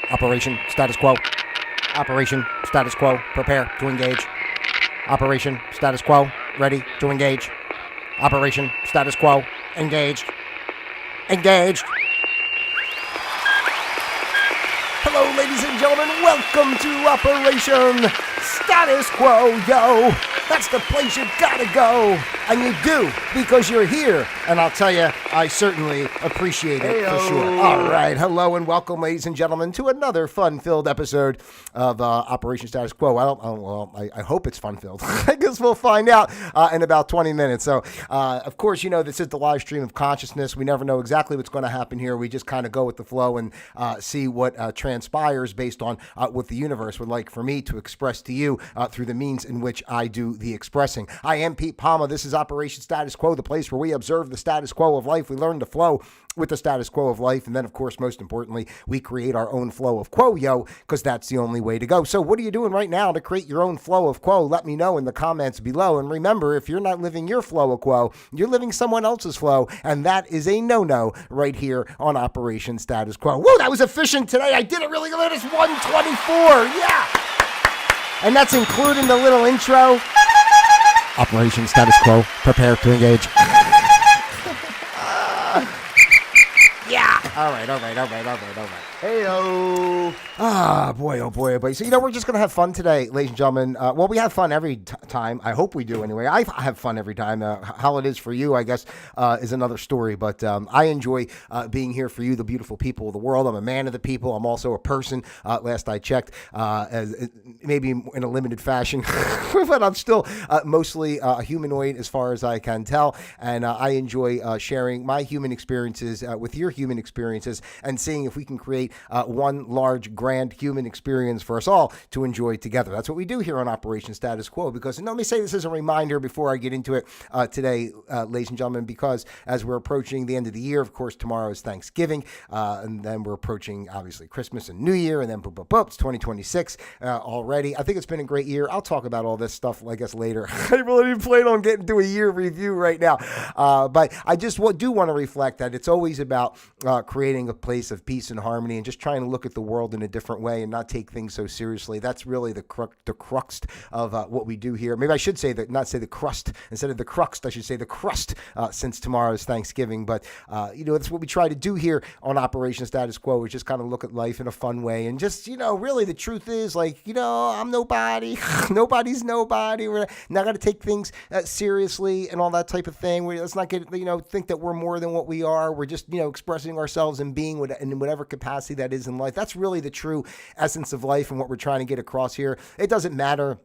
Operation status quo. Operation status quo. Prepare to engage. Operation status quo. Ready to engage. Operation status quo. Engaged. Engaged. Hello, ladies and gentlemen. Welcome to Operation Status Quo, yo. That's the place you gotta go. And you do, because you're here. And I'll tell you, I certainly appreciate it for sure. All right. Hello and welcome, ladies and gentlemen, to another fun-filled episode of Operation Status Quo. I hope it's fun-filled. I guess we'll find out in about 20 minutes. So, of course, you know, this is the live stream of consciousness. We never know exactly what's going to happen here. We just kind of go with the flow and see what transpires based on what the universe would like for me to express to you through the means in which I do the expressing. I am Pete.Palma. This is Operation Status Quo, the place where we observe the status quo of life. We learn to flow with the status quo of life. And then, of course, most importantly, we create our own flow of quo, yo, because that's the only way to go. So what are you doing right now to create your own flow of quo? Let me know in the comments below. And remember, if you're not living your flow of quo, you're living someone else's flow. And that is a no-no right here on Operation Status Quo. Whoa, that was efficient today. I did it really good. It's 124. Yeah. And that's including the little intro. Operation Status Quo, prepare to engage. Yeah. All right. Hey-o. Boy, oh boy. So, you know, we're just going to have fun today, ladies and gentlemen. Well, we have fun every time. I hope we do anyway. I have fun every time. How it is for you, I guess, is another story. But I enjoy being here for you, the beautiful people of the world. I'm a man of the people. I'm also a person, last I checked, as maybe in a limited fashion. But I'm still mostly a humanoid as far as I can tell. And I enjoy sharing my human experiences with your human experiences and seeing if we can create one large grand human experience for us all to enjoy together. That's what we do here on Operation Status Quo. Because, and let me say this as a reminder before I get into it today, ladies and gentlemen, because as we're approaching the end of the year, of course, tomorrow is Thanksgiving, and then we're approaching, obviously, Christmas and New Year, and then it's 2026 already. I think it's been a great year. I'll talk about all this stuff, I guess, later. I really didn't plan on getting to a year review right now, but I just do want to reflect that it's always about creating a place of peace and harmony and just trying to look at the world in a different way and not take things so seriously. That's really the crux of what we do here. Maybe I should say that, not say the crust. Instead of the crux, I should say the crust, since tomorrow is Thanksgiving. But, you know, that's what we try to do here on Operation Status Quo, is just kind of look at life in a fun way. And just, you know, really the truth is, like, you know, I'm nobody. Nobody's nobody. We're not going to take things seriously and all that type of thing. Let's not get, you know, think that we're more than what we are. We're just, you know, expressing ourselves and being in whatever capacity that is in life. That's really the true essence of life and what we're trying to get across here. It doesn't matter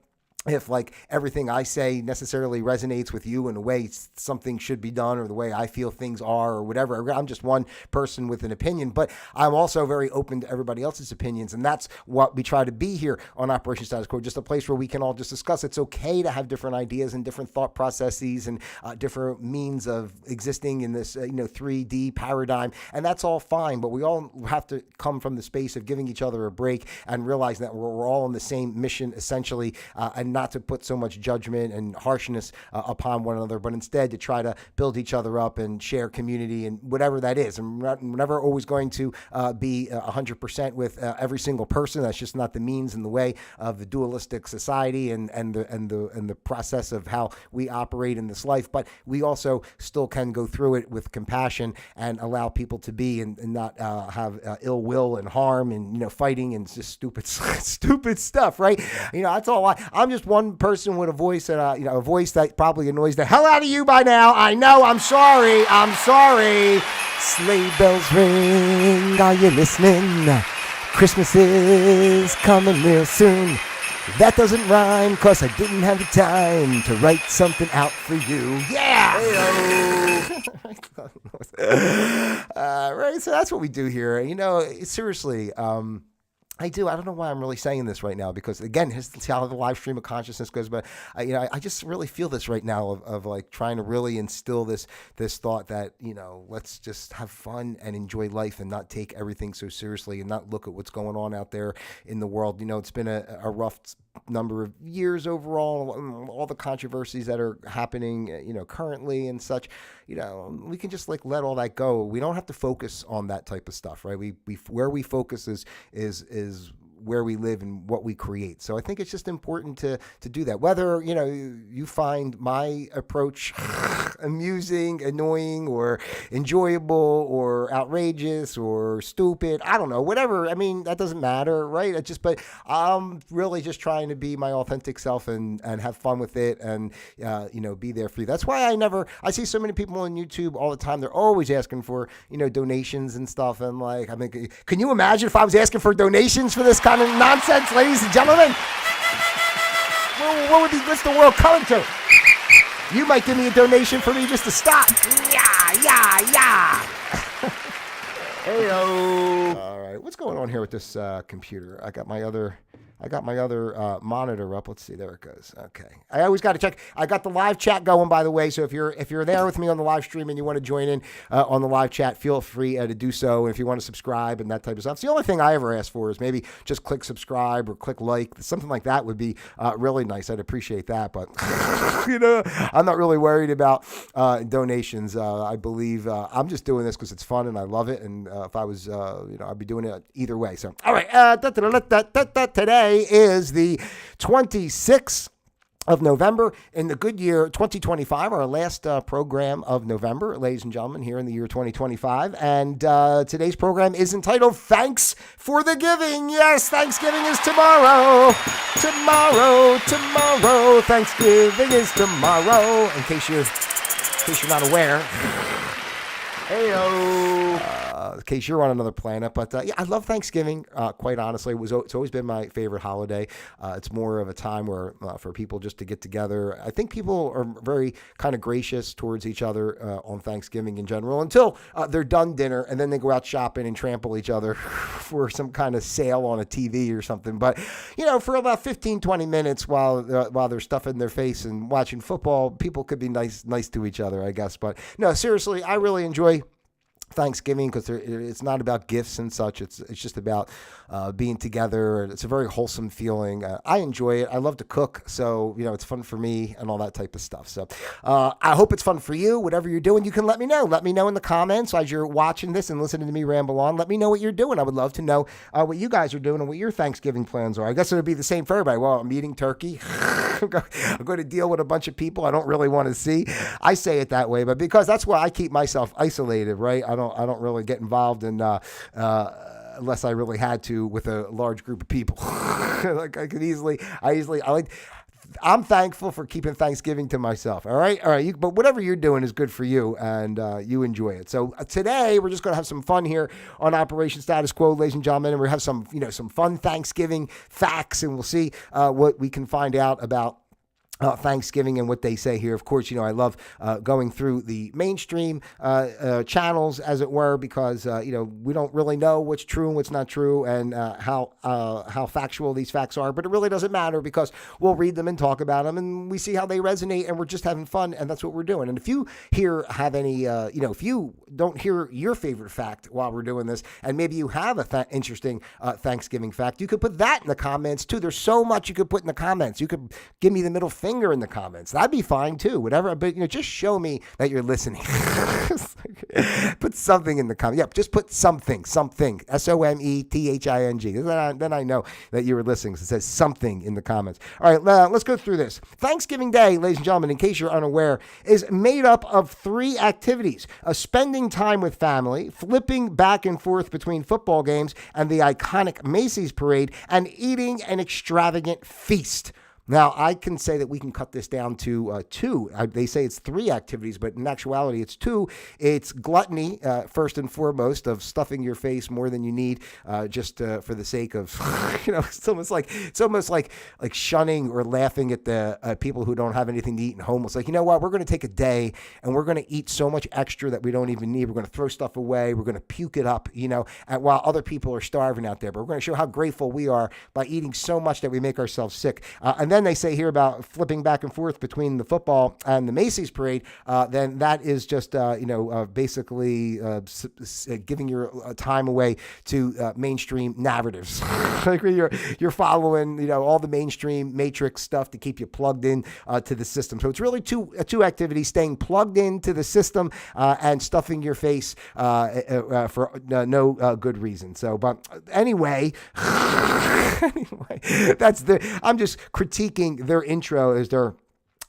if, like, everything I say necessarily resonates with you in the way something should be done or the way I feel things are or whatever. I'm just one person with an opinion, but I'm also very open to everybody else's opinions. And that's what we try to be here on Operation Status Quo, just a place where we can all just discuss. It's okay to have different ideas and different thought processes and different means of existing in this, 3D paradigm. And that's all fine, but we all have to come from the space of giving each other a break and realizing that we're all on the same mission, essentially, and not to put so much judgment and harshness upon one another, but instead to try to build each other up and share community and whatever that is. And we're never always going to be 100% with every single person. That's just not the means and the way of the dualistic society and the process of how we operate in this life. But we also still can go through it with compassion and allow people to be and not have ill will and harm and, you know, fighting and just stupid stuff, right? You know, that's all I'm just one person with a voice that, a voice that probably annoys the hell out of you by now. I know. I'm sorry. Sleigh bells ring. Are you listening? Christmas is coming real soon. That doesn't rhyme, cause I didn't have the time to write something out for you. Yeah! Right, so that's what we do here. You know, seriously, I do. I don't know why I'm really saying this right now because again, here's how the live stream of consciousness goes. But I just really feel this right now of like trying to really instill this thought that let's just have fun and enjoy life and not take everything so seriously and not look at what's going on out there in the world. It's been a rough number of years overall. All the controversies that are happening, currently and such. We can just like let all that go. We don't have to focus on that type of stuff, right? We where we focus is where we live and what we create. So I think it's just important to do that. Whether, you find my approach amusing, annoying, or enjoyable, or outrageous, or stupid, I don't know, whatever. I mean, that doesn't matter, right? But I'm really just trying to be my authentic self and have fun with it and, be there for you. That's why I see so many people on YouTube all the time. They're always asking for, donations and stuff. And like, I mean, can you imagine if I was asking for donations for this kind of nonsense, ladies and gentlemen? What's the world coming to? You might give me a donation for me just to stop. Yeah. Heyo. All right, what's going on here with this computer? I got my other monitor up. Let's see. There it goes. Okay. I always got to check. I got the live chat going, by the way. So if you're there with me on the live stream and you want to join in on the live chat, feel free to do so. And if you want to subscribe and that type of stuff, it's the only thing I ever ask for is maybe just click subscribe or click like. Something like that would be really nice. I'd appreciate that. But I'm not really worried about donations. I believe I'm just doing this because it's fun and I love it. And if I was, I'd be doing it either way. So all right. Today is the 26th of November in the good year 2025, our last program of November, ladies and gentlemen, here in the year 2025. And today's program is entitled Thanks for the Giving. Yes, Thanksgiving is tomorrow. Tomorrow. Thanksgiving is tomorrow. In case you're not aware. Heyo. In case you're on another planet. But I love Thanksgiving, quite honestly. It's always been my favorite holiday. It's more of a time where for people just to get together. I think people are very kind of gracious towards each other on Thanksgiving in general until they're done dinner and then they go out shopping and trample each other for some kind of sale on a TV or something. But, for about 15, 20 minutes while they're stuffing their face and watching football, people could be nice to each other, I guess. But no, seriously, I really enjoy Thanksgiving because it's not about gifts and such. It's just about being together. It's a very wholesome feeling. I enjoy it. I love to cook, so it's fun for me and all that type of stuff. So I hope it's fun for you. Whatever you're doing, you can let me know. Let me know in the comments as you're watching this and listening to me ramble on. Let me know what you're doing. I would love to know what you guys are doing and what your Thanksgiving plans are. I guess it would be the same for everybody. Well, I'm eating turkey. I'm going to deal with a bunch of people I don't really want to see. I say it that way, but because that's why I keep myself isolated, right? I don't really get involved in unless I really had to with a large group of people. Like I'm thankful for keeping Thanksgiving to myself. All right. But whatever you're doing is good for you and you enjoy it. So today we're just going to have some fun here on Operation Status Quo, ladies and gentlemen, and we'll have some fun Thanksgiving facts, and we'll see what we can find out about Thanksgiving and what they say here. Of course, I love going through the mainstream channels, as it were, because we don't really know what's true and what's not true, and how factual these facts are. But it really doesn't matter because we'll read them and talk about them, and we see how they resonate, and we're just having fun, and that's what we're doing. And if you have any, if you don't hear your favorite fact while we're doing this, and maybe you have a interesting Thanksgiving fact, you could put that in the comments too. There's so much you could put in the comments. You could give me the middle finger in the comments. That'd be fine too. Whatever, but just show me that you're listening. Put something in the comments. Yep, just put something. SOMETHING. Then I know that you were listening. So it says something in the comments. All right, let's go through this. Thanksgiving Day, ladies and gentlemen, in case you're unaware, is made up of 3 activities: spending time with family, flipping back and forth between football games and the iconic Macy's parade, and eating an extravagant feast. Now, I can say that we can cut this down to two. They say it's three activities, but in actuality, it's two. It's gluttony, first and foremost, of stuffing your face more than you need, just for the sake of, it's almost like shunning or laughing at the people who don't have anything to eat and homeless. Like, you know what? We're going to take a day and we're going to eat so much extra that we don't even need. We're going to throw stuff away. We're going to puke it up, and while other people are starving out there. But we're going to show how grateful we are by eating so much that we make ourselves sick. And then they say here about flipping back and forth between the football and the Macy's parade. Then that is just, basically giving your time away to mainstream narratives. Like you're following, all the mainstream matrix stuff to keep you plugged in to the system. So it's really two activities: staying plugged into the system and stuffing your face for no good reason. So, but anyway, I'm just critiquing their intro as they're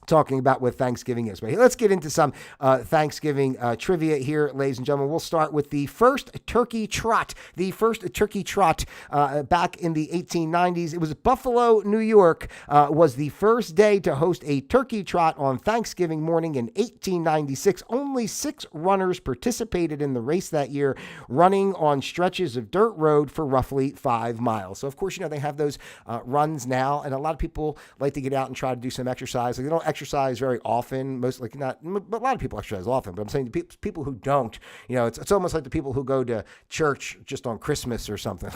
talking about what Thanksgiving is. But let's get into some Thanksgiving trivia here, ladies and gentlemen. We'll start with the first turkey trot. The first turkey trot back in the 1890s. It was Buffalo, New York, was the first day to host a turkey trot on Thanksgiving morning in 1896. Only 6 runners participated in the race that year, running on stretches of dirt road for roughly 5 miles. So, of course, they have those runs now, and a lot of people like to get out and try to do some exercise. Like, they don't exercise very often, but a lot of people exercise often, but I'm saying the people who don't, it's almost like the people who go to church just on Christmas or something.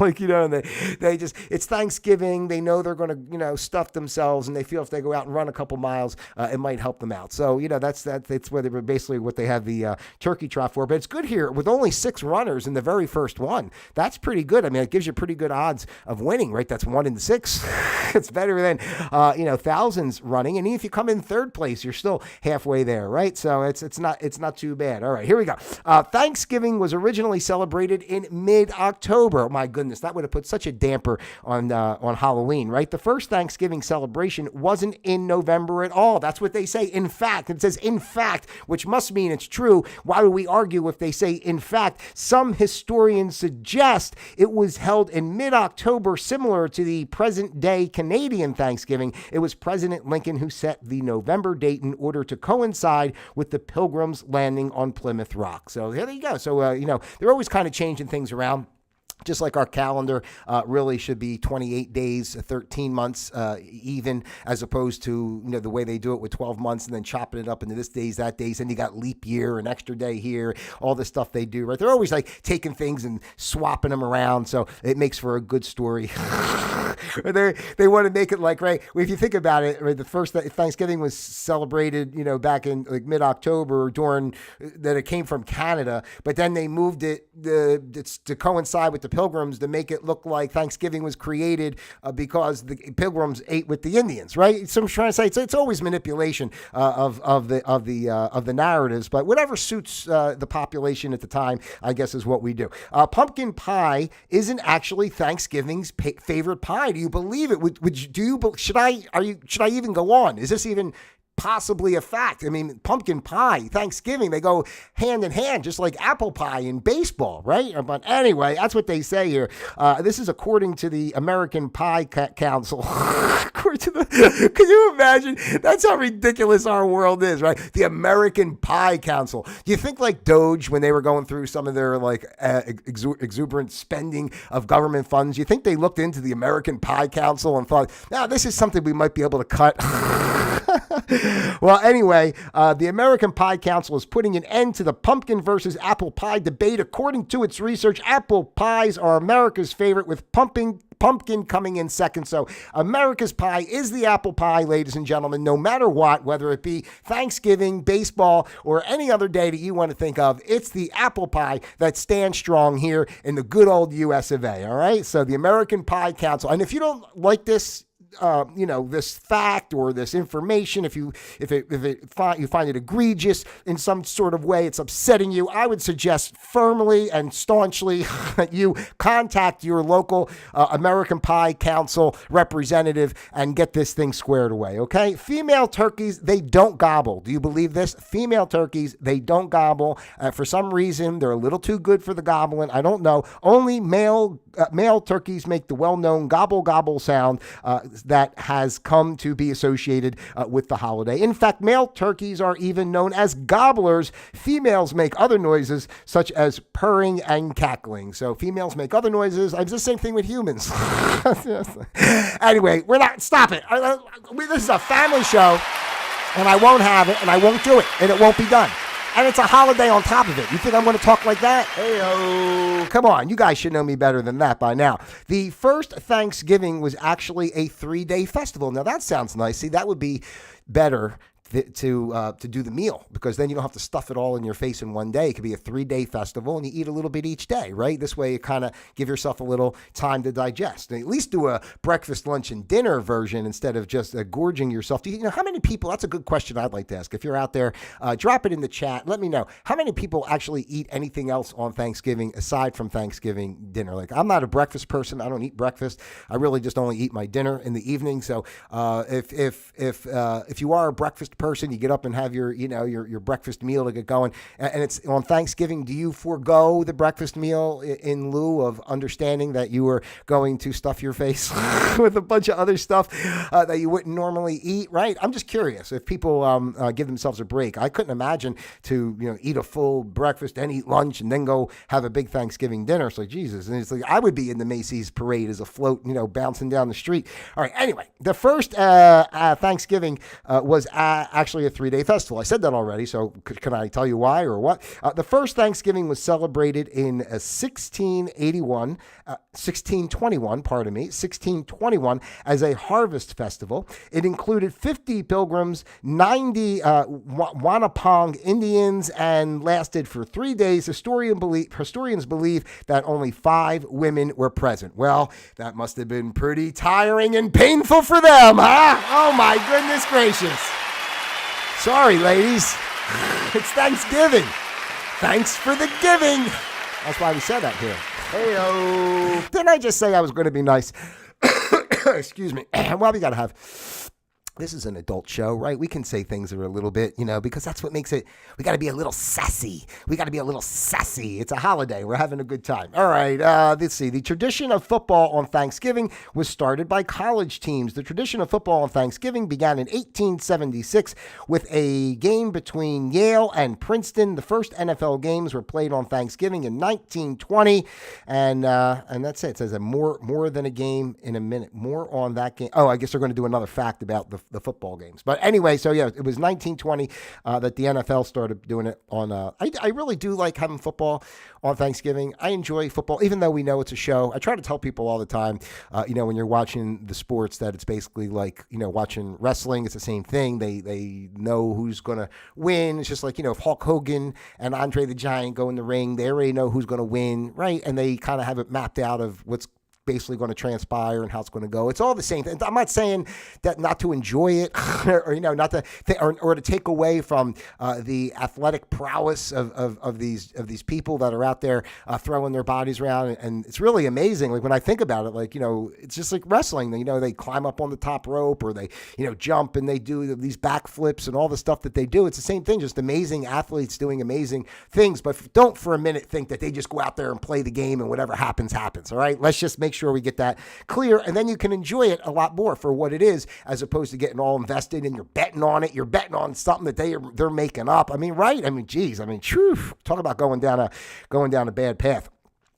And they just, it's Thanksgiving, they know they're going to, stuff themselves, and they feel if they go out and run a couple miles, it might help them out. So, that's basically what they have the turkey trot for. But it's good here with only 6 runners in the very first one. That's pretty good. I mean, it gives you pretty good odds of winning, right? That's 1 in 6. It's better than, thousands running. And if you come in third place, you're still halfway there, right? So it's not too bad. All right, here we go. Thanksgiving was originally celebrated in mid-October. My goodness, that would have put such a damper on Halloween, right? The first Thanksgiving celebration wasn't in November at all. That's what they say. In fact, it says in fact, which must mean it's true. Why would we argue if they say in fact? Some historians suggest it was held in mid-October, similar to the present-day Canadian Thanksgiving. It was President Lincoln who set the November date in order to coincide with the Pilgrims landing on Plymouth Rock. So there you go. So, they're always kind of changing things around. Just like our calendar really should be 28 days, 13 months even, as opposed to, the way they do it with 12 months and then chopping it up into this days, that days. And you got leap year, an extra day here, all the stuff they do, right? They're always like taking things and swapping them around. So it makes for a good story. They want to make it like, right, if you think about it, right, the first Thanksgiving was celebrated, back in like mid-October during that it came from Canada, but then they moved it to coincide with the Pilgrims to make it look like Thanksgiving was created because the Pilgrims ate with the Indians, right? So I'm trying to say it's always manipulation of the narratives, but whatever suits the population at the time, I guess, is what we do. Pumpkin pie isn't actually Thanksgiving's favorite pie. Do you believe it? Should I even go on? Is this even possibly a fact? I mean, pumpkin pie, Thanksgiving, they go hand in hand, just like apple pie in baseball, right? But anyway, that's what they say here. This is according to the American Pie Council. Can you imagine? That's how ridiculous our world is, right? The American Pie Council. You think like Doge, when they were going through some of their like exuberant spending of government funds, you think they looked into the American Pie Council and thought, this is something we might be able to cut? Well, anyway, the American Pie Council is putting an end to the pumpkin versus apple pie debate. According to its research, apple pies are America's favorite, with pumpkin coming in second. So America's pie is the apple pie, ladies and gentlemen, no matter what, whether it be Thanksgiving, baseball, or any other day that you want to think of. It's the apple pie that stands strong here in the good old US of A. All right. So the American Pie Council. And if you don't like this, this fact or this information, if you find it egregious in some sort of way, it's upsetting you, I would suggest firmly and staunchly that you contact your local American Pie Council representative and get this thing squared away, okay? Female turkeys, they don't gobble. Do you believe this? Female turkeys, they don't gobble. For some reason, they're a little too good for the gobbling. I don't know. Only male turkeys make the well-known gobble gobble sound. things that has come to be associated with the holiday. In fact, male turkeys are even known as gobblers. Females make other noises such as purring and cackling. So females make other noises. It's the same thing with humans. Anyway, stop it. This is a family show, and I won't have it, and I won't do it, and it won't be done. And it's a holiday on top of it. You think I'm going to talk like that? Hey-o. Come on. You guys should know me better than that by now. The first Thanksgiving was actually a 3-day festival. Now, that sounds nice. See, that would be better to do the meal, because then you don't have to stuff it all in your face in one day. It could be a 3-day festival, and you eat a little bit each day, right? This way you kind of give yourself a little time to digest. And at least do a breakfast, lunch, and dinner version instead of just gorging yourself. Do you know how many people? That's a good question I'd like to ask. If you're out there, drop it in the chat. Let me know how many people actually eat anything else on Thanksgiving aside from Thanksgiving dinner. Like, I'm not a breakfast person. I don't eat breakfast. I really just only eat my dinner in the evening. So if you are a breakfast person, you get up and have your breakfast meal to get going, and it's on Thanksgiving. Do you forego the breakfast meal in lieu of understanding that you are going to stuff your face with a bunch of other stuff that you wouldn't normally eat, right? I'm just curious if people give themselves a break. I couldn't imagine to eat a full breakfast and eat lunch and then go have a big Thanksgiving dinner. It's like, Jesus, and it's like I would be in the Macy's parade as a float, bouncing down the street. All right. Anyway, the first Thanksgiving was actually a 3-day festival. I said that already, so can I tell you why or what? The first Thanksgiving was celebrated in 1621 as a harvest festival. It included 50 pilgrims, 90 Wanapong Indians, and lasted for 3 days. Historians believe that only 5 women were present. Well, that must have been pretty tiring and painful for them, huh? Oh my goodness gracious. Sorry, ladies. It's Thanksgiving. Thanks for the giving. That's why we said that here. Hey-o. Didn't I just say I was going to be nice? Excuse me. Well, we got to have... This is an adult show, right? We can say things that are a little bit, because that's what makes it. We got to be a little sassy. It's a holiday. We're having a good time. All right. Let's see. The tradition of football on Thanksgiving was started by college teams. The tradition of football on Thanksgiving began in 1876 with a game between Yale and Princeton. The first NFL games were played on Thanksgiving in 1920, and that's it. It says more than a game in a minute. More on that game. Oh, I guess they're going to do another fact about the football games. But anyway, so yeah, it was 1920 that the NFL started doing it on. I really do like having football on Thanksgiving. I enjoy football, even though we know it's a show. I try to tell people all the time, when you're watching the sports, that it's basically like, watching wrestling. It's the same thing. They know who's going to win. It's just like, if Hulk Hogan and Andre the Giant go in the ring, they already know who's going to win, right? And they kind of have it mapped out of what's basically going to transpire and how it's going to go. It's all the same thing. I'm not saying that not to enjoy it or not to or to take away from the athletic prowess of these people that are out there throwing their bodies around, and it's really amazing. Like, when I think about it, like, it's just like wrestling. They climb up on the top rope, or they jump and they do these backflips and all the stuff that they do. It's the same thing, just amazing athletes doing amazing things. But don't for a minute think that they just go out there and play the game and whatever happens. All right, let's just make sure we get that clear, and then you can enjoy it a lot more for what it is, as opposed to getting all invested and you're betting on it. You're betting on something that they're making up. Right? Geez. Talk about going down a bad path.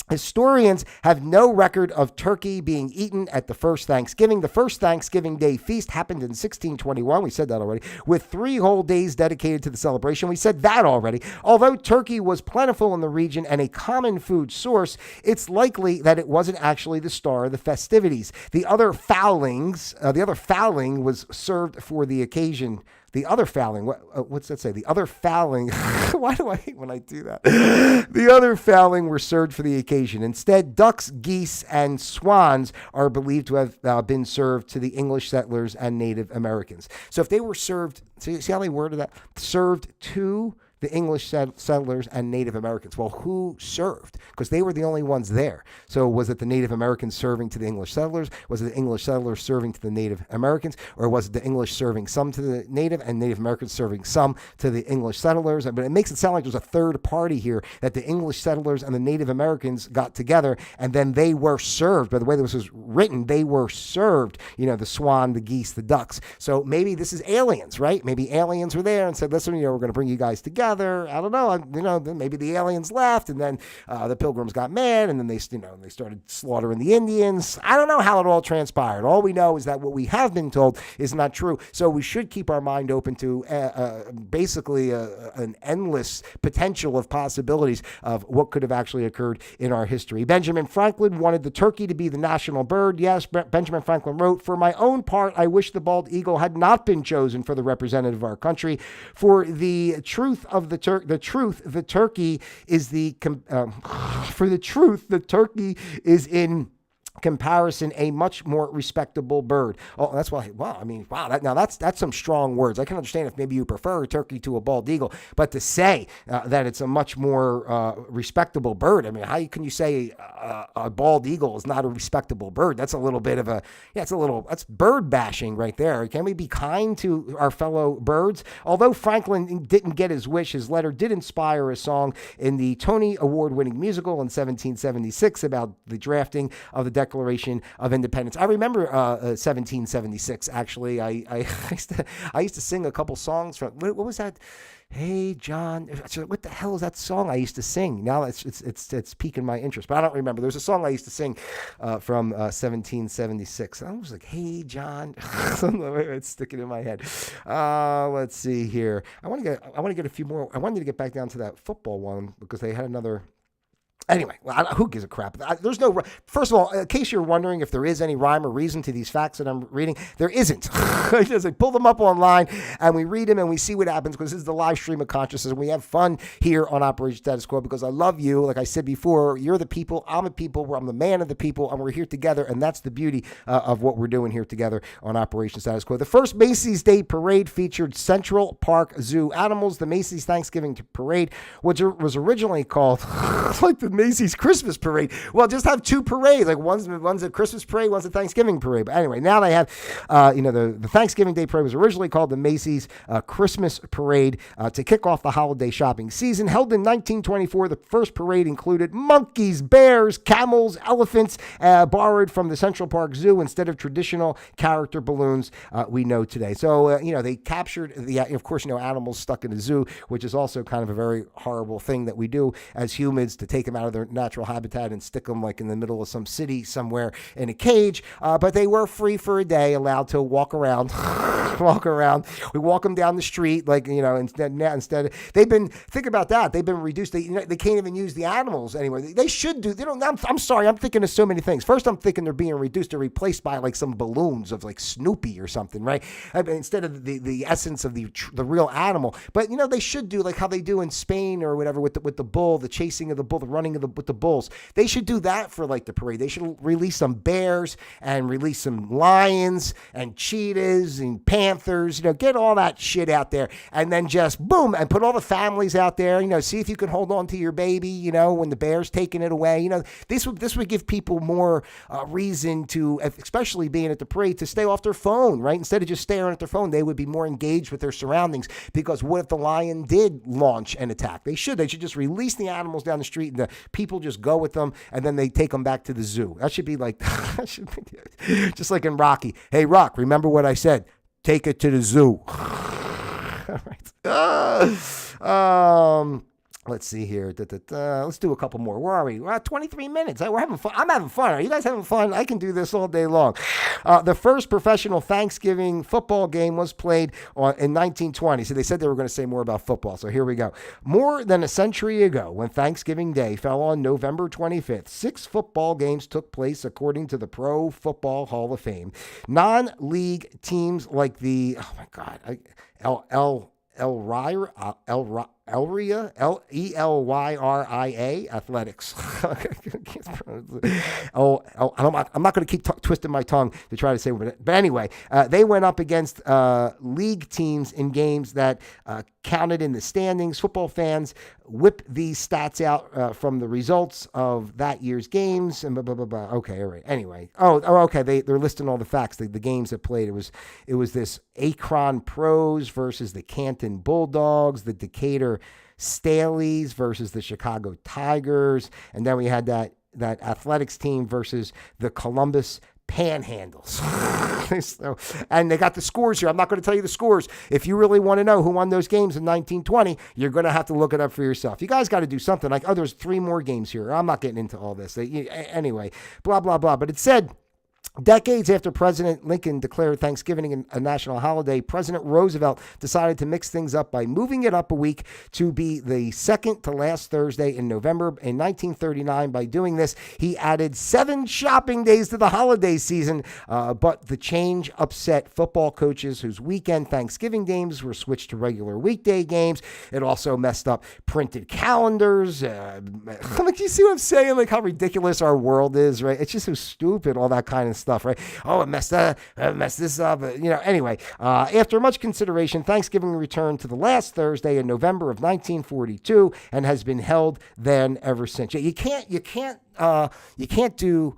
Historians have no record of turkey being eaten at the first Thanksgiving. The first Thanksgiving Day feast happened in 1621. We said that already. With 3 whole days dedicated to the celebration. We said that already. Although turkey was plentiful in the region and a common food source, it's likely that it wasn't actually the star of the festivities. The other fowling was served for the occasion. The other fowling, what's that say? The other fowling, why do I hate when I do that? The other fowling were served for the occasion. Instead, ducks, geese, and swans are believed to have been served to the English settlers and Native Americans. So if they were served, see how they worded that? Served to the English settlers and Native Americans. Well, who served? Because they were the only ones there. So was it the Native Americans serving to the English settlers? Was it the English settlers serving to the Native Americans? Or was it the English serving some to the Native and Native Americans serving some to the English settlers? But it makes it sound like there's a third party here, that the English settlers and the Native Americans got together and then they were served. By the way this was written, they were served, the swan, the geese, the ducks. So maybe this is aliens, right? Maybe aliens were there and said, listen, we're going to bring you guys together. I don't know. Then maybe the aliens left, and then the Pilgrims got mad, and then they started slaughtering the Indians. I don't know how it all transpired. All we know is that what we have been told is not true. So we should keep our mind open to basically an endless potential of possibilities of what could have actually occurred in our history. Benjamin Franklin wanted the turkey to be the national bird. Yes, Benjamin Franklin wrote, "For my own part, I wish the bald eagle had not been chosen for the representative of our country. For the truth of the turkey is is in comparison a much more respectable bird." Oh, that's why. Wow, that's some strong words. I can understand if maybe you prefer a turkey to a bald eagle, but to say that it's a much more respectable bird, how can you say a bald eagle is not a respectable bird? That's a little bit of that's bird bashing right there. Can we be kind to our fellow birds? Although Franklin didn't get his wish, his letter did inspire a song in the Tony Award-winning musical in 1776 about the drafting of the Declaration of Independence. I remember 1776. Actually, I used to sing a couple songs from. What was that? Hey John, what the hell is that song I used to sing? Now it's piquing my interest, but I don't remember. There's a song I used to sing from 1776. I was like, Hey John, it's sticking in my head. Let's see here. I want to get a few more. I wanted to get back down to that football one because they had another. Anyway, who gives a crap? There's no. First of all, in case you're wondering if there is any rhyme or reason to these facts that I'm reading, there isn't. I just pull them up online and we read them and we see what happens because this is the live stream of consciousness and we have fun here on Operation Status Quo because I love you. Like I said before, you're the people, I'm the people, I'm the man of the people, and we're here together, and that's the beauty of what we're doing here together on Operation Status Quo. The first Macy's Day Parade featured Central Park Zoo animals. The Macy's Thanksgiving Parade, which was originally called like the Macy's Christmas Parade. Well, just have two parades. Like one's a Christmas parade, one's a Thanksgiving parade. But anyway, now they have, the Thanksgiving Day Parade was originally called the Macy's Christmas Parade to kick off the holiday shopping season. Held in 1924, the first parade included monkeys, bears, camels, elephants, borrowed from the Central Park Zoo instead of traditional character balloons we know today. So, they captured of course, animals stuck in a zoo, which is also kind of a very horrible thing that we do as humans to take them out of their natural habitat and stick them like in the middle of some city somewhere in a cage. But they were free for a day, allowed to walk around. We walk them down the street, instead they've been, think about that. They've been reduced. They can't even use the animals anymore. They should do. They don't. I'm sorry. I'm thinking of so many things. First, I'm thinking they're being reduced or replaced by like some balloons of like Snoopy or something, right? Instead of the essence of the real animal. But they should do like how they do in Spain or whatever with the bull, the chasing of the bull, the running with the bulls. They should do that for like the parade. They should release some bears and release some lions and cheetahs and panthers, get all that shit out there and then just boom and put all the families out there, see if you can hold on to your baby, when the bear's taking it away. This would give people more reason to, especially being at the parade, to stay off their phone, right? Instead of just staring at their phone, they would be more engaged with their surroundings because what if the lion did launch an attack? They should just release the animals down the street and the people just go with them and then they take them back to the zoo. That should be like, just like in Rocky. Hey, Rock, remember what I said? Take it to the zoo. All right. Let's see here. Let's do a couple more. Where are we? We're at 23 minutes. We're having fun. I'm having fun. Are you guys having fun? I can do this all day long. The first professional Thanksgiving football game was played in 1920. So they said they were going to say more about football. So here we go. More than a century ago, when Thanksgiving Day fell on November 25th, 6 football games took place according to the Pro Football Hall of Fame. Non-league teams like the, oh my God, Elryria Athletics I'm not going to keep twisting my tongue to try to say it. But anyway, they went up against league teams in games that counted in the standings. Football fans whip these stats out from the results of that year's games and blah, blah, blah, blah. Okay, all right. Anyway. Okay. They're listing all the facts, the games that played. It was this Akron Pros versus the Canton Bulldogs, the Decatur Staleys versus the Chicago Tigers, and then we had that athletics team versus the Columbus Panhandles. So, and they got the scores here. I'm not going to tell you the scores. If you really want to know who won those games in 1920, you're going to have to look it up for yourself. You guys got to do something like, there's 3 more games here. I'm not getting into all this. Anyway, blah, blah, blah. But it said, decades after President Lincoln declared Thanksgiving a national holiday, President Roosevelt decided to mix things up by moving it up a week to be the second to last Thursday in November. In 1939, by doing this, he added 7 shopping days to the holiday season. But the change upset football coaches whose weekend Thanksgiving games were switched to regular weekday games. It also messed up printed calendars. You see what I'm saying? Like how ridiculous our world is, right? It's just so stupid, all that kind of stuff, right? It messed this up. Anyway, after much consideration, Thanksgiving returned to the last Thursday in November of 1942 and has been held then ever since. You can't do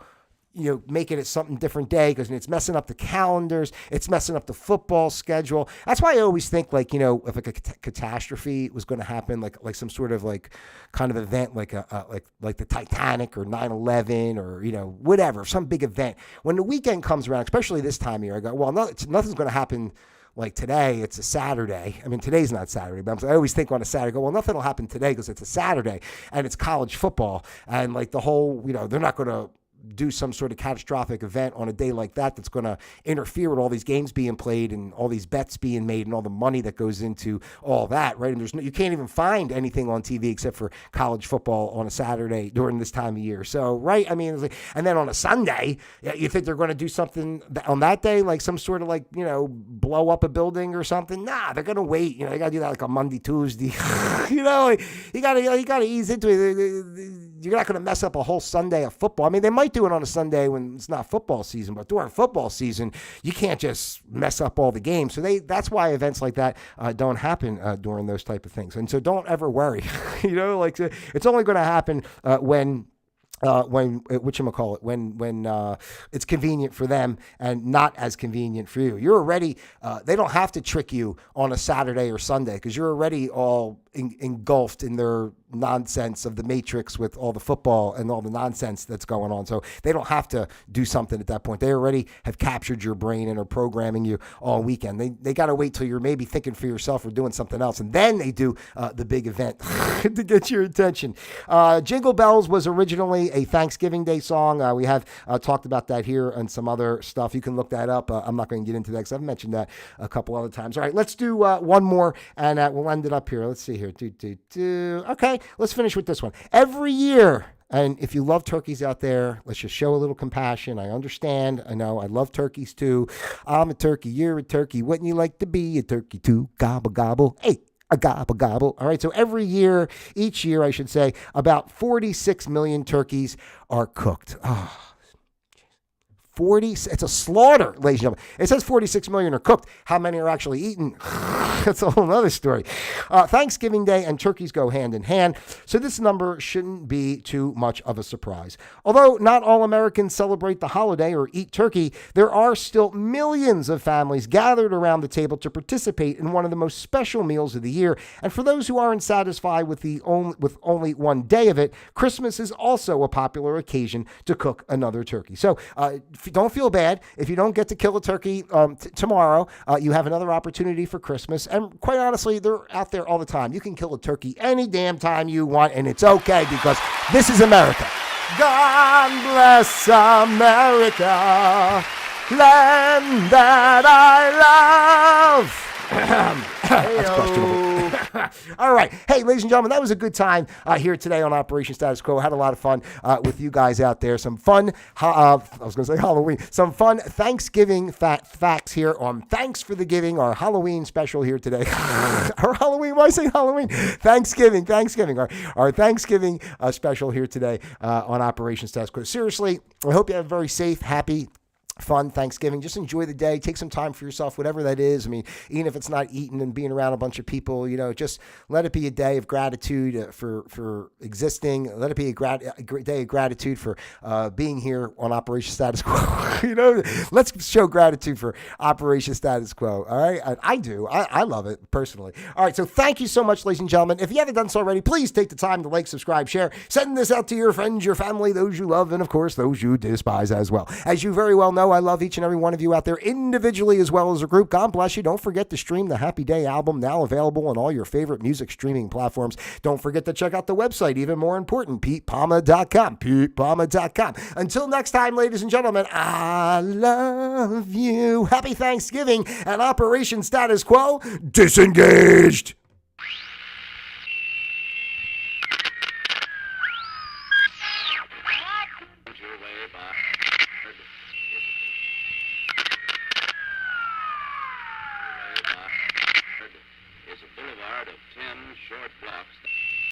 make it a something different day because it's messing up the calendars. It's messing up the football schedule. That's why I always think if like a catastrophe was going to happen, like some sort of like kind of event, like the Titanic or 9/11 or, whatever, some big event. When the weekend comes around, especially this time of year, I go, well, nothing's going to happen. Like today, it's a Saturday. I mean, today's not Saturday, but I always think on a Saturday, nothing will happen today because it's a Saturday and it's college football. And like the whole, they're not going to do some sort of catastrophic event on a day like that that's going to interfere with all these games being played and all these bets being made and all the money that goes into all that, right? And you can't even find anything on TV except for college football on a Saturday during this time of year. So, right? I mean, and then on a Sunday, you think they're going to do something on that day, like some sort of blow up a building or something? Nah, they're going to wait. They got to do that like a Monday, Tuesday. You got to ease into it. You're not going to mess up a whole Sunday of football. I mean, they might do it on a Sunday when it's not football season, but during football season, you can't just mess up all the games. So that's why events like that don't happen during those type of things. And so don't ever worry. It's only going to happen when it's convenient for them and not as convenient for you. You're already, they don't have to trick you on a Saturday or Sunday because you're already all engulfed in their nonsense of the matrix with all the football and all the nonsense that's going on. So they don't have to do something at that point. They already have captured your brain and are programming you all weekend. They got to wait till you're maybe thinking for yourself or doing something else. And then they do the big event to get your attention. Jingle Bells was originally a Thanksgiving Day song. We have talked about that here and some other stuff. You can look that up. I'm not going to get into that because I've mentioned that a couple other times. All right, let's do one more and we'll end it up here. Let's see here. Okay, let's finish with this one. Every year, and if you love turkeys out there, let's just show a little compassion. I understand. I know. I love turkeys too. I'm a turkey. You're a turkey. Wouldn't you like to be a turkey too? Gobble, gobble. Hey. A gobble, gobble. All right, so each year, I should say, about 46 million turkeys are cooked. Oh, it's a slaughter, ladies and gentlemen. It says 46 million are cooked. How many are actually eaten? That's a whole other story. Thanksgiving Day and turkeys go hand in hand, so this number shouldn't be too much of a surprise. Although not all Americans celebrate the holiday or eat turkey, there are still millions of families gathered around the table to participate in one of the most special meals of the year. And for those who aren't satisfied with only one day of it, Christmas is also a popular occasion to cook another turkey. So don't feel bad if you don't get to kill a turkey tomorrow. You have another opportunity for Christmas. And quite honestly, they're out there all the time. You can kill a turkey any damn time you want, and it's okay because this is America. God bless America, land that I love. That's questionable. All right. Hey, ladies and gentlemen, that was a good time here today on Operation Status Quo. Had a lot of fun with you guys out there. Some fun, I was going to say Halloween, some fun Thanksgiving facts here on Thanks for the Giving, our Halloween special here today. Our Halloween, why say Halloween? Thanksgiving, our Thanksgiving special here today on Operation Status Quo. Seriously, I hope you have a very safe, happy, fun Thanksgiving. Just enjoy the day. Take some time for yourself, whatever that is. I mean, even if it's not eating and being around a bunch of people, just let it be a day of gratitude for existing. Let it be a day of gratitude for being here on Operation Status Quo. Let's show gratitude for Operation Status Quo. All right. I do. I love it personally. All right. So thank you so much, ladies and gentlemen. If you haven't done so already, please take the time to like, subscribe, share, send this out to your friends, your family, those you love, and of course, those you despise as well. As you very well know, I love each and every one of you out there individually as well as a group. God bless you. Don't forget to stream the Happy Day album, now available on all your favorite music streaming platforms. Don't forget to check out the website, even more important, pete.palma.com, pete.palma.com. Until next time, ladies and gentlemen, I love you. Happy Thanksgiving and Operation Status Quo disengaged.